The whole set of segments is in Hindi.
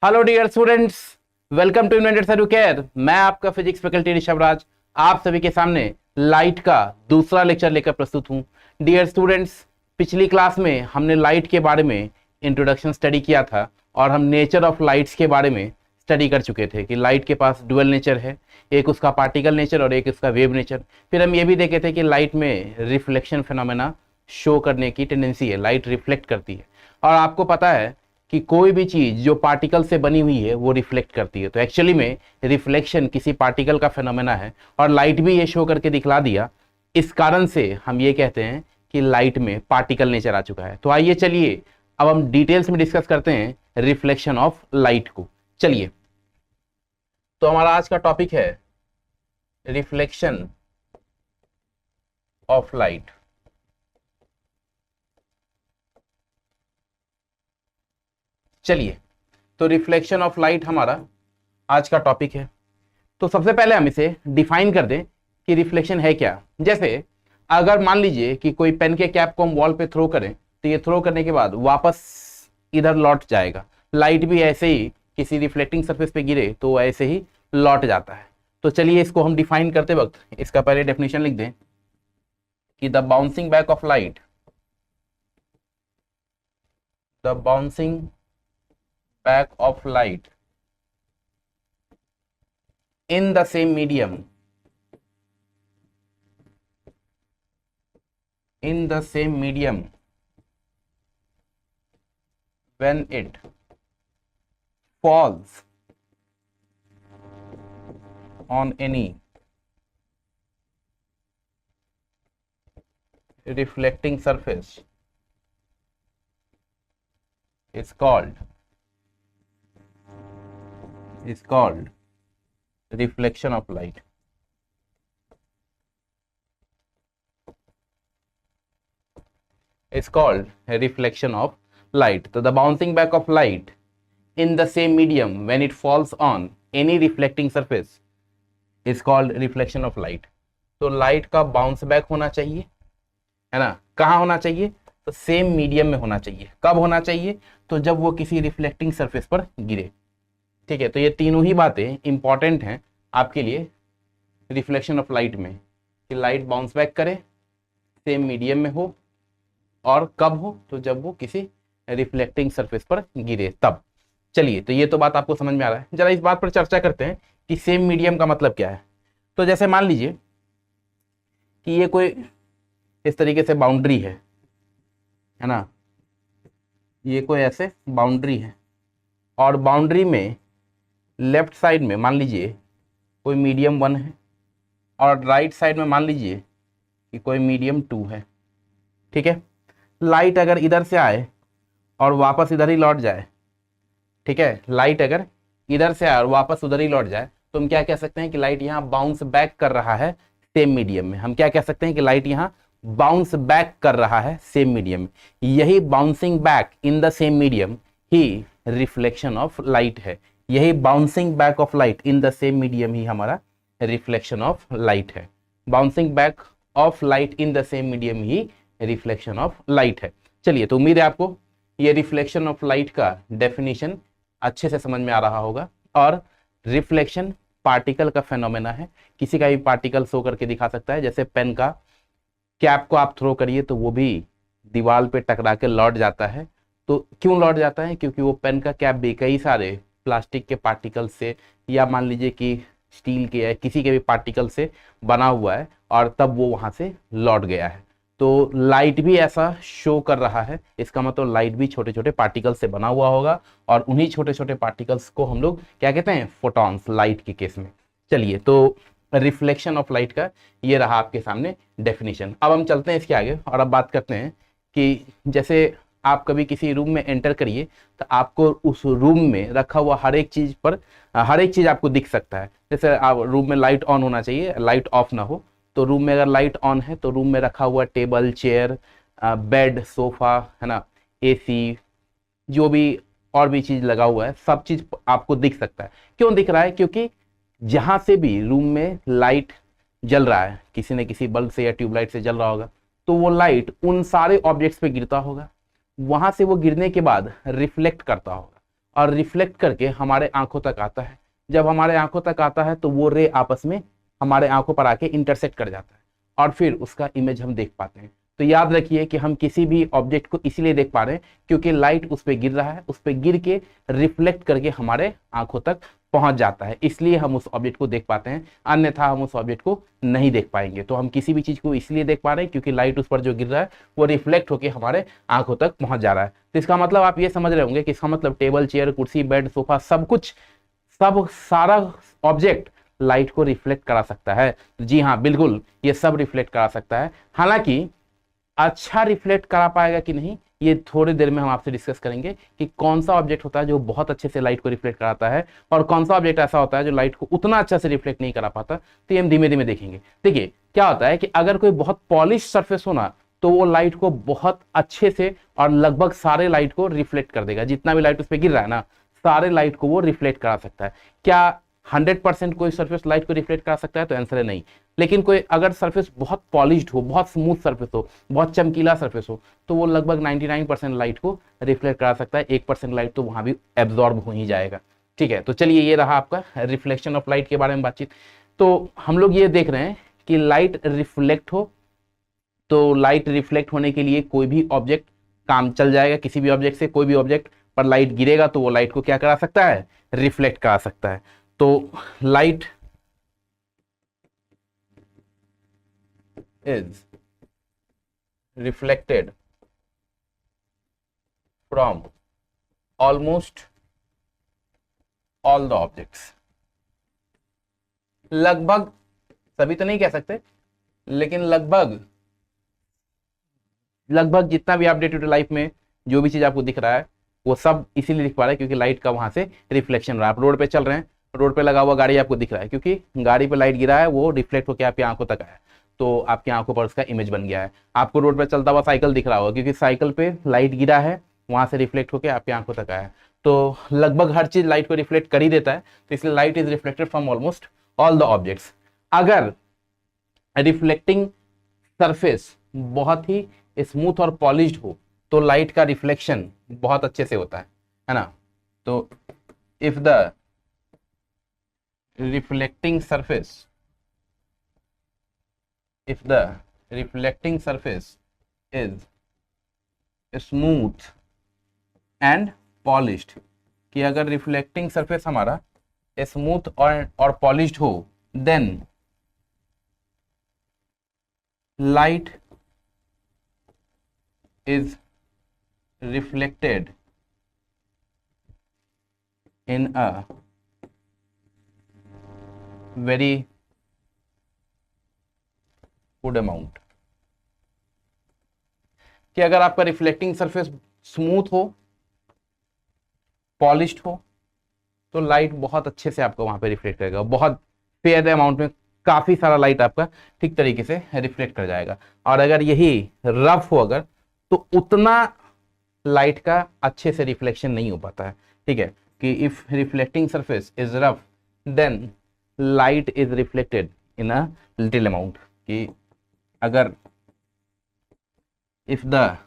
Hello dear students, welcome to Invented Educare. मैं आपका फिजिक्स फैकल्टी ऋषभ राज आप सभी के सामने लाइट का दूसरा लेक्चर लेकर प्रस्तुत हूं। डियर स्टूडेंट्स, पिछली क्लास में हमने लाइट के बारे में इंट्रोडक्शन स्टडी किया था और हम नेचर ऑफ लाइट्स के बारे में स्टडी कर चुके थे कि लाइट के पास डुअल नेचर है, एक उसका पार्टिकल नेचर और एक उसका वेव नेचर। फिर हम ये भी देखे थे कि लाइट में रिफ्लेक्शन फिनोमेना शो करने की टेंडेंसी है, लाइट रिफ्लेक्ट करती है। और आपको पता है कि कोई भी चीज जो पार्टिकल से बनी हुई है वो रिफ्लेक्ट करती है। तो एक्चुअली में रिफ्लेक्शन किसी पार्टिकल का फिनोमेना है और लाइट भी ये शो करके दिखला दिया। इस कारण से हम ये कहते हैं कि लाइट में पार्टिकल नेचर आ चुका है। तो आइए चलिए अब हम डिटेल्स में डिस्कस करते हैं रिफ्लेक्शन ऑफ लाइट को। चलिए, तो हमारा आज का टॉपिक है रिफ्लेक्शन ऑफ लाइट। चलिए, तो रिफ्लेक्शन ऑफ लाइट हमारा आज का टॉपिक है। तो सबसे पहले हम इसे डिफाइन कर दें कि रिफ्लेक्शन है क्या। जैसे अगर मान लीजिए कि कोई पेन के कैप को हम वॉल पे थ्रो करें तो ये थ्रो करने के बाद वापस इधर लौट जाएगा। लाइट भी ऐसे ही किसी रिफ्लेक्टिंग सरफेस पे गिरे तो ऐसे ही लौट जाता है। तो चलिए इसको हम डिफाइन करते वक्त इसका पहले डेफिनेशन लिख दें कि the bouncing back of light, the bouncing back of light in the same medium, when it falls on any reflecting surface is called reflection of light. Is called a reflection of light. So the bouncing back of light in the same medium when it falls on any reflecting surface is called reflection of light. तो लाइट का बाउंस बैक होना चाहिए, है ना। कहाँ होना चाहिए? तो सेम मीडियम में होना चाहिए। कब होना चाहिए? तो जब वो किसी रिफ्लेक्टिंग सरफेस पर गिरे। ठीक है, तो ये तीनों ही बातें इंपॉर्टेंट हैं आपके लिए रिफ्लेक्शन ऑफ लाइट में, कि लाइट बाउंस बैक करे, सेम मीडियम में हो, और कब हो? तो जब वो किसी रिफ्लेक्टिंग सरफेस पर गिरे तब। चलिए, तो ये तो बात आपको समझ में आ रहा है। जरा इस बात पर चर्चा करते हैं कि सेम मीडियम का मतलब क्या है। तो जैसे मान लीजिए कि ये कोई इस तरीके से बाउंड्री है ना, ये कोई ऐसे बाउंड्री है और बाउंड्री में लेफ्ट साइड में मान लीजिए कोई मीडियम 1 है और राइट साइड में मान लीजिए कि कोई मीडियम 2 है। ठीक है, लाइट अगर इधर से आए और वापस इधर ही लौट जाए, ठीक है, लाइट अगर इधर से आए और वापस उधर ही लौट जाए तो हम क्या कह सकते हैं कि लाइट यहाँ बाउंस बैक कर रहा है सेम मीडियम में। हम क्या कह सकते हैं कि लाइट यहाँ बाउंस बैक कर रहा है सेम मीडियम में। यही bouncing back in the same medium ही रिफ्लेक्शन ऑफ लाइट है। यही bouncing back of light in the same medium ही हमारा रिफ्लेक्शन ऑफ लाइट है। Bouncing back of light in the same medium ही रिफ्लेक्शन ऑफ लाइट है। चलिए, तो उम्मीद है आपको ये रिफ्लेक्शन ऑफ लाइट का डेफिनेशन अच्छे से समझ में आ रहा होगा। और रिफ्लेक्शन पार्टिकल का फेनोमेना है, किसी का भी पार्टिकल शो करके दिखा सकता है। जैसे पेन का कैप को आप थ्रो करिए तो वो भी दीवार पे टकरा के लौट जाता है। तो क्यों लौट जाता है? क्योंकि वो पेन का कैप भी कई सारे प्लास्टिक के पार्टिकल से या मान लीजिए कि स्टील के या किसी के भी पार्टिकल से बना हुआ है और तब वो वहां से लौट गया है। तो लाइट भी ऐसा शो कर रहा है, इसका मतलब लाइट भी छोटे छोटे पार्टिकल से बना हुआ होगा और उन्हीं छोटे छोटे पार्टिकल्स को हम लोग क्या कहते हैं? फोटॉन्स, लाइट के केस में। चलिए, तो रिफ्लेक्शन ऑफ लाइट का ये रहा आपके सामने डेफिनेशन। अब हम चलते हैं इसके आगे और अब बात करते हैं कि जैसे आप कभी किसी रूम में एंटर करिए तो आपको उस रूम में रखा हुआ हर एक चीज आपको दिख सकता है। जैसे आप रूम में लाइट ऑन होना चाहिए, लाइट ऑफ ना हो। तो रूम में अगर लाइट ऑन है तो रूम में रखा हुआ टेबल, चेयर, बेड, सोफा, है ना, एसी, जो भी और भी चीज लगा हुआ है, सब चीज आपको दिख सकता है। क्यों दिख रहा है? क्योंकि जहां से भी रूम में लाइट जल रहा है, किसी न किसी बल्ब से या ट्यूबलाइट से जल रहा होगा, तो वो लाइट उन सारे ऑब्जेक्ट्स पे गिरता होगा, वहां से वो गिरने के बाद रिफ्लेक्ट करता होगा और रिफ्लेक्ट करके हमारे आंखों तक आता है। जब हमारे आंखों तक आता है तो वो रे आपस में हमारे आंखों पर आके इंटरसेक्ट कर जाता है और फिर उसका इमेज हम देख पाते हैं। तो याद रखिए कि हम किसी भी ऑब्जेक्ट को इसीलिए देख पा रहे हैं क्योंकि लाइट उस पर गिर रहा है, उस पर गिर के रिफ्लेक्ट करके हमारे आंखों तक पहुंच जाता है, इसलिए हम उस ऑब्जेक्ट को देख पाते हैं, अन्यथा हम उस ऑब्जेक्ट को नहीं देख पाएंगे। तो हम किसी भी चीज को इसलिए देख पा रहे हैं क्योंकि लाइट उस पर जो गिर रहा है वो रिफ्लेक्ट होकर हमारे आंखों तक पहुंच जा रहा है। तो इसका मतलब आप ये समझ रहे होंगे कि इसका मतलब टेबल, चेयर, कुर्सी, बेड, सोफा, सब कुछ, सब सारा ऑब्जेक्ट लाइट को रिफ्लेक्ट करा सकता है। जी हाँ, बिल्कुल, ये सब रिफ्लेक्ट करा सकता है। हालांकि अच्छा रिफ्लेक्ट करा पाएगा कि नहीं, ये थोड़ी देर में हम आपसे डिस्कस करेंगे कि कौन सा ऑब्जेक्ट होता है जो बहुत अच्छे से लाइट को रिफ्लेक्ट कराता है और कौन सा ऑब्जेक्ट ऐसा होता है जो लाइट को उतना अच्छा से रिफ्लेक्ट नहीं करा पाता। तो ये हम धीमे धीमे देखेंगे। देखिए क्या होता है कि अगर कोई बहुत पॉलिश सरफेस हो ना, तो वो लाइट को बहुत अच्छे से और लगभग सारे लाइट को रिफ्लेक्ट कर देगा। जितना भी लाइट उस पर गिर रहा है ना, सारे लाइट को वो रिफ्लेक्ट करा सकता है। क्या 100% कोई सरफेस लाइट को रिफ्लेक्ट करा सकता है? तो आंसर है नहीं। लेकिन कोई अगर सरफेस बहुत पॉलिश्ड हो, बहुत स्मूथ सरफेस हो, बहुत चमकीला सरफेस हो, तो वो लगभग 99% लाइट को रिफ्लेक्ट करा सकता है। 1% लाइट तो वहां भी एब्जॉर्ब हो ही जाएगा। ठीक है, तो चलिए ये रहा आपका रिफ्लेक्शन ऑफ लाइट के बारे में बातचीत। तो हम लोग ये देख रहे हैं कि लाइट रिफ्लेक्ट हो, तो लाइट रिफ्लेक्ट होने के लिए कोई भी ऑब्जेक्ट काम चल जाएगा। किसी भी ऑब्जेक्ट से कोई भी ऑब्जेक्ट पर लाइट गिरेगा तो वो लाइट को क्या करा सकता है? रिफ्लेक्ट करा सकता है। तो light is reflected from almost all the objects। लगभग, सभी तो नहीं कह सकते, लेकिन लगभग लगभग जितना भी आप डे टू डे लाइफ में जो भी चीज आपको दिख रहा है वो सब इसीलिए दिख पा रहा है क्योंकि लाइट का वहां से रिफ्लेक्शन रहा है। आप रोड पे चल रहे हैं, रोड पे लगा हुआ गाड़ी आपको दिख रहा है क्योंकि गाड़ी पे लाइट गिरा है, वो रिफ्लेक्ट होकर आपकी आंखों तक आया, तो आपकी आंखों पर उसका इमेज बन गया है। आपको रोड पे चलता हुआ साइकिल दिख रहा होगा क्योंकि साइकिल पे लाइट गिरा है, वहां से रिफ्लेक्ट होकर आपकी आंखों तक आया। तो लगभग हर चीज लाइट को रिफ्लेक्ट कर ही देता है, तो इसलिए light is reflected from almost all the objects. अगर रिफ्लेक्टिंग सरफेस बहुत ही स्मूथ और पॉलिश्ड हो तो लाइट का रिफ्लेक्शन बहुत अच्छे से होता है ना। तो if the reflecting surface if the reflecting surface is smooth and polished, कि अगर रिफ्लेक्टिंग सरफेस हमारा स्मूथ और पॉलिश्ड हो, then light is reflected in a very good amount. कि अगर आपका रिफ्लेक्टिंग सरफेस स्मूथ हो, पॉलिश्ड हो, तो लाइट बहुत अच्छे से आपको वहां पे रिफ्लेक्ट करेगा, बहुत फेयर अमाउंट में काफी सारा लाइट आपका ठीक तरीके से रिफ्लेक्ट कर जाएगा। और अगर यही रफ हो अगर, तो उतना लाइट का अच्छे से रिफ्लेक्शन नहीं हो पाता है। ठीक है, कि if reflecting surface is rough then light is reflected in a little amount. कि अगर if the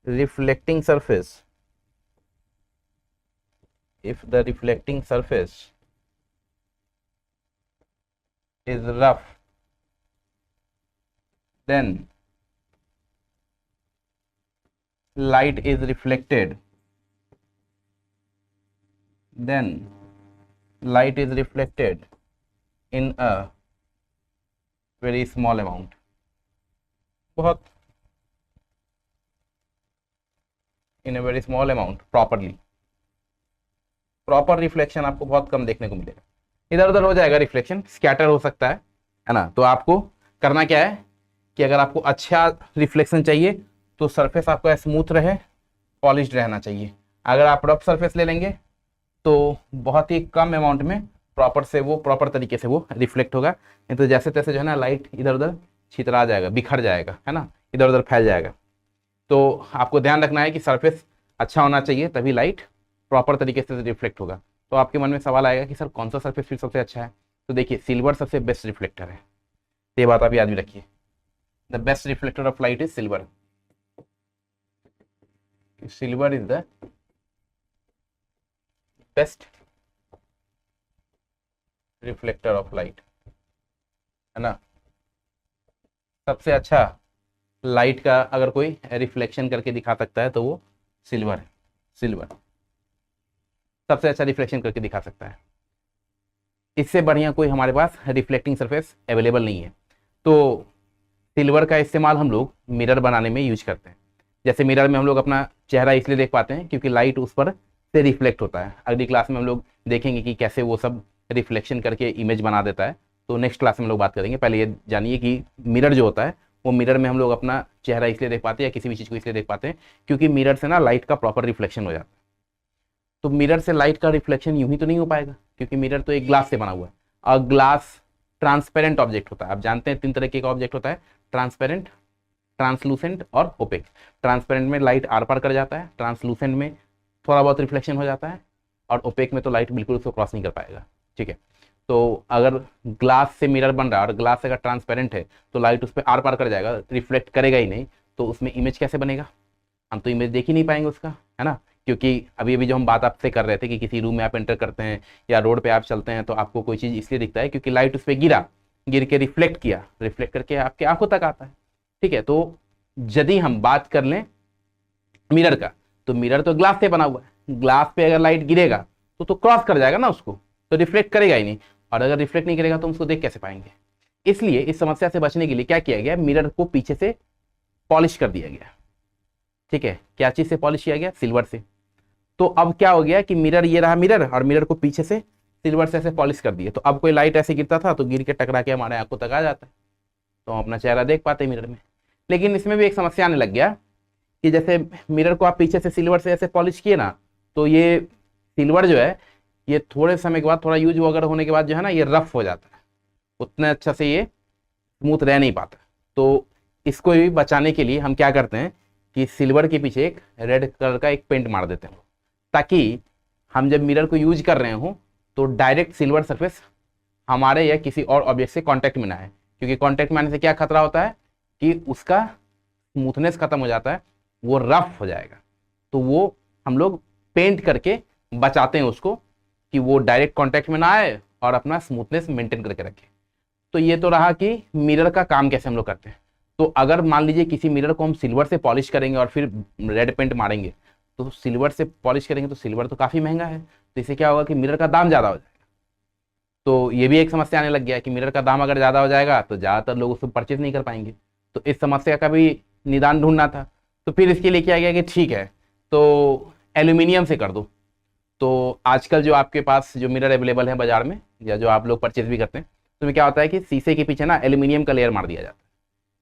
reflecting surface if the reflecting surface is rough then light is reflected in a very small amount, बहुत in a very small amount. Proper reflection आपको बहुत कम देखने को मिलेगा, इधर उधर हो जाएगा रिफ्लेक्शन, स्कैटर हो सकता है ना। तो आपको करना क्या है कि अगर आपको अच्छा रिफ्लेक्शन चाहिए तो सरफेस आपका स्मूथ रहे, पॉलिश्ड रहना चाहिए। अगर आप रफ सरफेस ले लेंगे तो बहुत ही कम अमाउंट में प्रॉपर तरीके से वो रिफ्लेक्ट होगा, नहीं तो जैसे तैसे जो है ना लाइट इधर उधर छितरा जाएगा, बिखर जाएगा, है ना, इधर उधर फैल जाएगा। तो आपको ध्यान रखना है कि सरफेस अच्छा होना चाहिए, तभी लाइट प्रॉपर तरीके से रिफ्लेक्ट होगा। तो आपके मन में सवाल आएगा कि सर कौन सा सरफेस फिर सबसे अच्छा है? तो देखिए सिल्वर सबसे बेस्ट रिफ्लेक्टर है, ये बात आप याद भी रखिए। The best reflector of light is silver. Silver is the best reflector of light, है ना। सबसे अच्छा लाइट का अगर कोई रिफ्लेक्शन करके दिखा सकता है तो वो सिल्वर है। सिल्वर सबसे अच्छा रिफ्लेक्शन करके दिखा सकता है। इससे बढ़िया कोई हमारे पास रिफ्लेक्टिंग सरफेस अवेलेबल नहीं है। तो सिल्वर का इस्तेमाल हम लोग मिरर बनाने में यूज करते हैं। जैसे मिरर में हम लोग अपना चेहरा इसलिए देख पाते हैं क्योंकि लाइट उस पर से रिफ्लेक्ट होता है। अगली क्लास में हम लोग देखेंगे कि कैसे वो सब रिफ्लेक्शन करके इमेज बना देता है, तो नेक्स्ट क्लास में हम लोग बात करेंगे। पहले ये जानिए कि मिरर जो होता है वो मिरर में हम लोग अपना चेहरा इसलिए देख पाते हैं या किसी भी चीज़ को इसलिए देख पाते हैं क्योंकि मिरर से ना लाइट का प्रॉपर रिफ्लेक्शन हो जाता है। तो मिरर से लाइट का रिफ्लेक्शन यूं ही तो नहीं हो पाएगा क्योंकि मिरर तो एक ग्लास से बना हुआ है और ग्लास ट्रांसपेरेंट ऑब्जेक्ट होता है। आप जानते हैं 3 तरीके का ऑब्जेक्ट होता है, ट्रांसपेरेंट, ट्रांसलूसेंट और ओपेक। ट्रांसपेरेंट में लाइट आर पार कर जाता है, ट्रांसलूसेंट में थोड़ा बहुत रिफ्लेक्शन हो जाता है और ओपेक में तो लाइट बिल्कुल उसको क्रॉस नहीं कर पाएगा। ठीक है, तो अगर ग्लास से मिरर बन रहा है और ग्लास अगर ट्रांसपेरेंट है तो लाइट उस पर आर पार कर जाएगा, रिफ्लेक्ट करेगा ही नहीं, तो उसमें इमेज कैसे बनेगा? हम तो इमेज देख ही नहीं पाएंगे उसका, है ना। क्योंकि अभी अभी जो हम बात आपसे कर रहे थे कि किसी रूम में आप एंटर करते हैं या रोड पे आप चलते हैं तो आपको कोई चीज़ इसलिए दिखता है क्योंकि लाइट उस पर गिर के रिफ्लेक्ट किया, रिफ्लेक्ट करके आपके आंखों तक आता है। ठीक है, तो यदि हम बात कर लें मिरर का, तो मिरर तो ग्लास से बना हुआ है, ग्लास पे अगर लाइट गिरेगा तो क्रॉस कर जाएगा ना उसको, तो रिफ्लेक्ट करेगा ही नहीं। और अगर रिफ्लेक्ट नहीं करेगा तो हम उसको देख कैसे पाएंगे? इसलिए इस समस्या से बचने के लिए क्या किया गया, मिरर को पीछे से पॉलिश कर दिया गया। ठीक है, क्या चीज से पॉलिश किया गया? सिल्वर से। तो अब क्या हो गया कि मिरर, ये रहा मिरर और मिरर को पीछे से सिल्वर से ऐसे पॉलिश कर दिए, तो अब कोई लाइट ऐसे गिरता था तो गिर के टकरा के हमारे आंखों तक आ जाता है, तो हम अपना चेहरा देख पाते मिरर में। लेकिन इसमें भी एक समस्या आने लग गया कि जैसे मिरर को आप पीछे से सिल्वर से ऐसे पॉलिश किए ना, तो ये सिल्वर जो है ये थोड़े समय के बाद, थोड़ा यूज वगैरह होने के बाद जो है ना, ये रफ हो जाता है, उतना अच्छा से ये स्मूथ रह नहीं पाता। तो इसको भी बचाने के लिए हम क्या करते हैं कि सिल्वर के पीछे एक रेड कलर का एक पेंट मार देते हैं, ताकि हम जब मिरर को यूज कर रहे हो तो डायरेक्ट सिल्वर सरफेस हमारे या किसी और ऑब्जेक्ट से कांटेक्ट में ना आए। क्योंकि कांटेक्ट में आने से क्या खतरा होता है कि उसका स्मूथनेस खत्म हो जाता है, वो रफ हो जाएगा। तो वो हम लोग पेंट करके बचाते हैं उसको कि वो डायरेक्ट कांटेक्ट में ना आए और अपना स्मूथनेस मेंटेन करके रखे। तो ये तो रहा कि मिरर का काम कैसे हम लोग करते हैं। तो अगर मान लीजिए किसी मिरर को हम सिल्वर से पॉलिश करेंगे और फिर रेड पेंट मारेंगे, तो सिल्वर से पॉलिश करेंगे तो सिल्वर तो काफ़ी महंगा है, तो इससे क्या होगा कि मिरर का दाम ज़्यादा हो जाएगा। तो ये भी एक समस्या आने लग गया है कि मिरर का दाम अगर ज़्यादा हो जाएगा तो ज़्यादातर लोग उसको परचेज नहीं कर पाएंगे। तो इस समस्या का भी निदान ढूंढना था। तो फिर इसके लिए किया गया कि ठीक है, तो एल्यूमिनियम से कर दो। तो आजकल जो आपके पास जो मिरर अवेलेबल है बाजार में या जो आप लोग परचेज भी करते हैं, तो में क्या होता है कि शीशे के पीछे ना एल्यूमिनियम का लेयर मार दिया जाता है।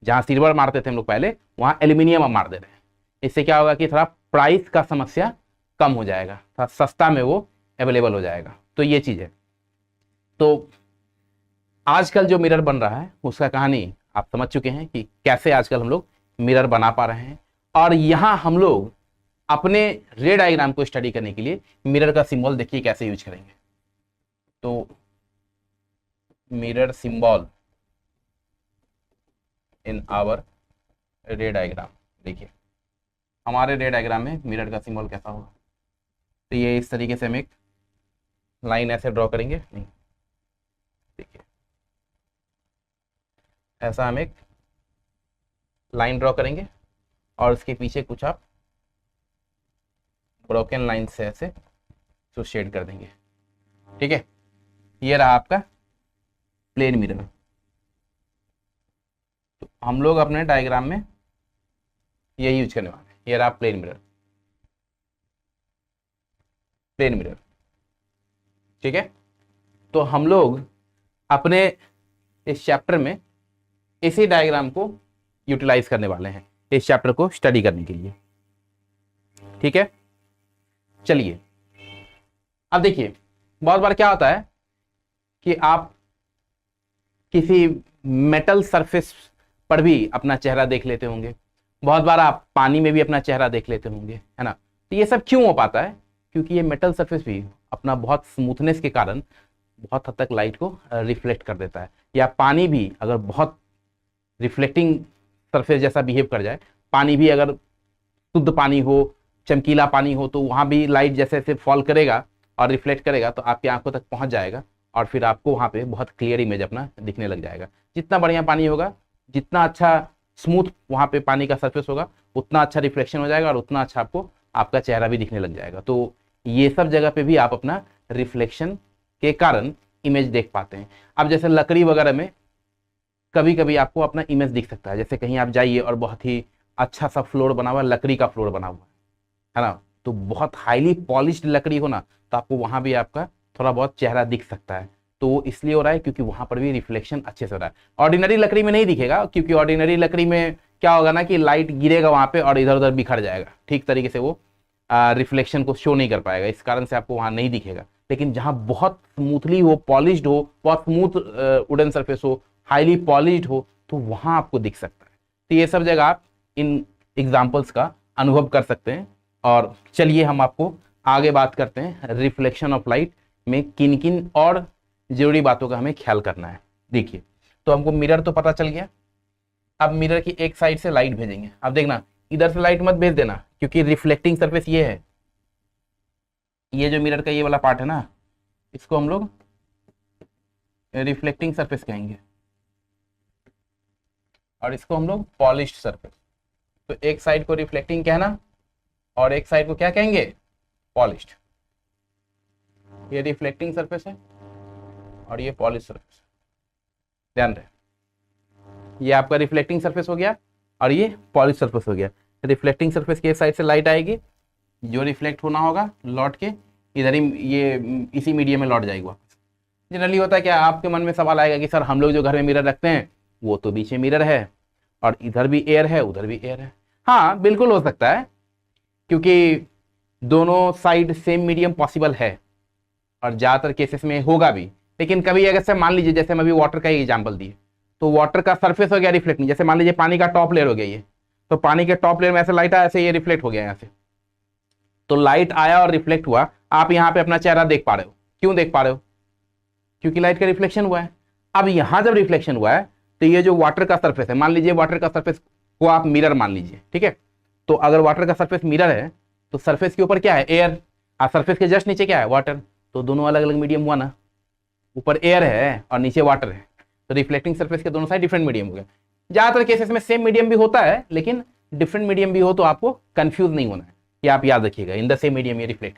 जहाँ सिल्वर मारते थे हम लोग पहले, वहाँ एल्यूमिनियम अब मार दे रहे हैं। इससे क्या होगा कि थोड़ा प्राइस का समस्या कम हो जाएगा, थोड़ा सस्ता में वो अवेलेबल हो जाएगा। तो ये चीज़ है। तो आजकल जो मिरर बन रहा है उसका कहानी आप समझ चुके हैं कि कैसे आजकल हम लोग मिरर बना पा रहे हैं। और यहाँ हम लोग अपने रे डायग्राम को स्टडी करने के लिए मिरर का सिंबल देखिए कैसे यूज करेंगे। तो mirror symbol in our ray diagram, देखिए हमारे रे डायग्राम में मिरर का सिंबल कैसा होगा। तो ये इस तरीके से हम एक लाइन ऐसे ड्रॉ करेंगे, नहीं देखिए ऐसा हम एक लाइन ड्रॉ करेंगे और उसके पीछे कुछ आप ब्रोकन लाइन से ऐसे तो शेड कर देंगे। ठीक है, ये रहा आपका प्लेन मिरर। तो हम लोग अपने डायग्राम में यही यूज करने वाले हैं। ये रहा प्लेन मिरर, प्लेन मिरर। ठीक है, तो हम लोग अपने इस चैप्टर में इसी डायग्राम को यूटिलाइज करने वाले हैं इस चैप्टर को स्टडी करने के लिए। ठीक है, चलिए अब देखिए, बहुत बार क्या होता है कि आप किसी मेटल सरफेस पर भी अपना चेहरा देख लेते होंगे, बहुत बार आप पानी में भी अपना चेहरा देख लेते होंगे, है ना। तो ये सब क्यों हो पाता है? क्योंकि ये मेटल सरफेस भी अपना बहुत स्मूथनेस के कारण बहुत हद तक लाइट को रिफ्लेक्ट कर देता है। या पानी भी अगर बहुत रिफ्लेक्टिंग सरफेस जैसा बिहेव कर जाए, पानी भी अगर शुद्ध पानी हो, चमकीला पानी हो, तो वहाँ भी लाइट जैसे जैसे फॉल करेगा और रिफ्लेक्ट करेगा तो आपकी आंखों तक पहुंच जाएगा और फिर आपको वहाँ पे बहुत क्लियर इमेज अपना दिखने लग जाएगा। जितना बढ़िया पानी होगा, जितना अच्छा स्मूथ वहाँ पे पानी का सरफेस होगा, उतना अच्छा रिफ्लेक्शन हो जाएगा और उतना अच्छा आपको आपका चेहरा भी दिखने लग जाएगा। तो ये सब जगह पे भी आप अपना रिफ्लेक्शन के कारण इमेज देख पाते हैं। अब जैसे लकड़ी वगैरह में कभी कभी आपको अपना इमेज दिख सकता है, जैसे कहीं आप जाइए और बहुत ही अच्छा सा फ्लोर बना हुआ है, लकड़ी का फ्लोर बना हुआ है ना, तो बहुत हाईली पॉलिश्ड लकड़ी हो ना, तो आपको वहाँ भी आपका थोड़ा बहुत चेहरा दिख सकता है। तो वो इसलिए हो रहा है क्योंकि वहाँ पर भी रिफ्लेक्शन अच्छे से हो रहा है। ऑर्डिनरी लकड़ी में नहीं दिखेगा, क्योंकि ऑर्डिनरी लकड़ी में क्या होगा ना कि लाइट गिरेगा वहाँ पे और इधर उधर बिखर जाएगा, ठीक तरीके से वो रिफ्लेक्शन को शो नहीं कर पाएगा, इस कारण से आपको वहाँ नहीं दिखेगा। लेकिन जहाँ बहुत स्मूथली हो, पॉलिश्ड हो, बहुत स्मूथ वुडन सरफेस हो, हाईली पॉलिश्ड हो, तो वहाँ आपको दिख सकता है। तो ये सब जगह आप इन एग्जाम्पल्स का अनुभव कर सकते हैं। और चलिए हम आपको आगे बात करते हैं रिफ्लेक्शन ऑफ लाइट में किन किन और जरूरी बातों का हमें ख्याल करना है। देखिए, तो हमको मिरर तो पता चल गया। अब मिरर की एक साइड से लाइट भेजेंगे। अब देखना, इधर से लाइट मत भेज देना, क्योंकि रिफ्लेक्टिंग सरफेस ये है, ये जो मिरर का ये वाला पार्ट है ना, इसको हम लोग रिफ्लेक्टिंग सरफेस कहेंगे और इसको हम लोग पॉलिश्ड सरफेस। तो एक साइड को रिफ्लेक्टिंग कहना और एक साइड को क्या कहेंगे, पॉलिश्ड। ये रिफ्लेक्टिंग सरफेस है और ये पॉलिश सरफेस। ध्यान रहे, ये आपका रिफ्लेक्टिंग सरफेस हो गया और ये पॉलिश सरफेस हो गया। रिफ्लेक्टिंग सरफेस के साइड से लाइट आएगी, जो रिफ्लेक्ट होना होगा लौट के इधर ही ये इसी मीडियम में लौट जाएगी वापस। जनरली होता है क्या, आपके मन में सवाल आएगा कि सर हम लोग जो घर में मिरर रखते हैं वो तो बीच में मिरर है और इधर भी एयर है उधर भी एयर है। हाँ बिल्कुल हो सकता है, क्योंकि दोनों साइड सेम मीडियम पॉसिबल है और ज़्यादातर केसेस में होगा भी। लेकिन कभी अगर से मान लीजिए, जैसे हम अभी वाटर का ही एग्जाम्पल दिए, तो वाटर का सरफेस हो गया रिफ्लेक्टिंग। जैसे मान लीजिए पानी का टॉप लेयर हो गया ये, तो पानी के टॉप लेयर में ऐसे लाइट आया, ऐसे ये रिफ्लेक्ट हो गया यहाँ से, तो लाइट आया और रिफ्लेक्ट हुआ। आप यहाँ पे अपना चेहरा देख पा रहे हो। क्यों देख पा रहे हो, क्योंकि लाइट का रिफ्लेक्शन हुआ है। अब यहाँ जब रिफ्लेक्शन हुआ है तो ये जो वाटर का सरफेस है, मान लीजिए वाटर का सरफेस को आप मिरर मान लीजिए, ठीक है। तो अगर वाटर का सरफेस मिरर है तो सरफेस के ऊपर क्या है, एयर, और सरफेस के जस्ट नीचे क्या है, वाटर। तो दोनों अलग अलग मीडियम हुआ ना, ऊपर एयर है और नीचे वाटर है, तो रिफ्लेक्टिंग सरफेस के दोनों साइड डिफरेंट मीडियम हो गए। ज्यादातर केसेस में सेम मीडियम भी होता है, लेकिन डिफरेंट मीडियम भी हो तो आपको कंफ्यूज नहीं होना है, ये आप याद रखिएगा, इन द सेम मीडियम ये रिफ्लेक्ट।